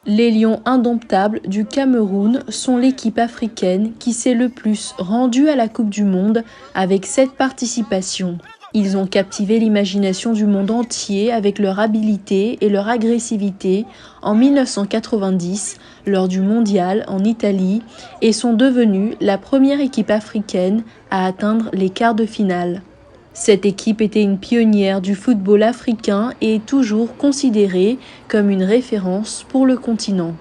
Les Lions indomptables du Cameroun sont l'équipe africaine qui s'est le plus rendue à la Coupe du Monde avec 7 participations. Ils ont captivé l'imagination du monde entier avec leur habileté et leur agressivité en 1990 lors du Mondial en Italie et sont devenus la première équipe africaine à atteindre les quarts de finale. Cette équipe était une pionnière du football africain et est toujours considérée comme une référence pour le continent.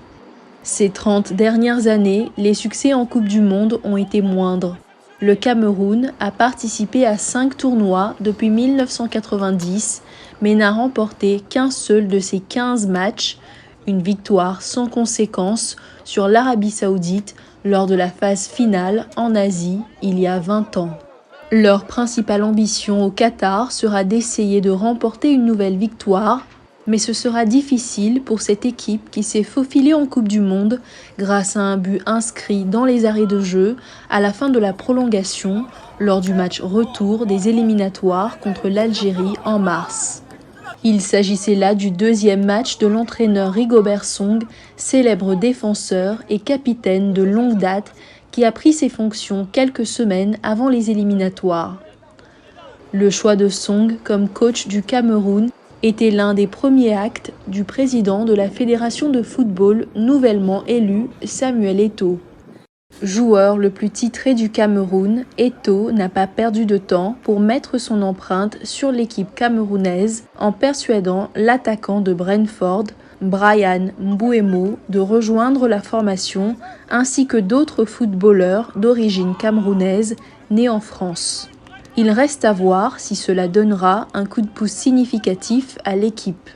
Ces 30 dernières années, les succès en Coupe du Monde ont été moindres. Le Cameroun a participé à 5 tournois depuis 1990, mais n'a remporté qu'un seul de ses 15 matchs, une victoire sans conséquence sur l'Arabie Saoudite lors de la phase finale en Asie il y a 20 ans. Leur principale ambition au Qatar sera d'essayer de remporter une nouvelle victoire, mais ce sera difficile pour cette équipe qui s'est faufilée en Coupe du Monde grâce à un but inscrit dans les arrêts de jeu à la fin de la prolongation lors du match retour des éliminatoires contre l'Algérie en mars. Il s'agissait là du deuxième match de l'entraîneur Rigobert Song, célèbre défenseur et capitaine de longue date qui a pris ses fonctions quelques semaines avant les éliminatoires. Le choix de Song comme coach du Cameroun était l'un des premiers actes du président de la Fédération de football nouvellement élu, Samuel Eto'o. Joueur le plus titré du Cameroun, Eto'o n'a pas perdu de temps pour mettre son empreinte sur l'équipe camerounaise en persuadant l'attaquant de Brentford, Bryan Mbeumo, de rejoindre la formation, ainsi que d'autres footballeurs d'origine camerounaise nés en France. Il reste à voir si cela donnera un coup de pouce significatif à l'équipe.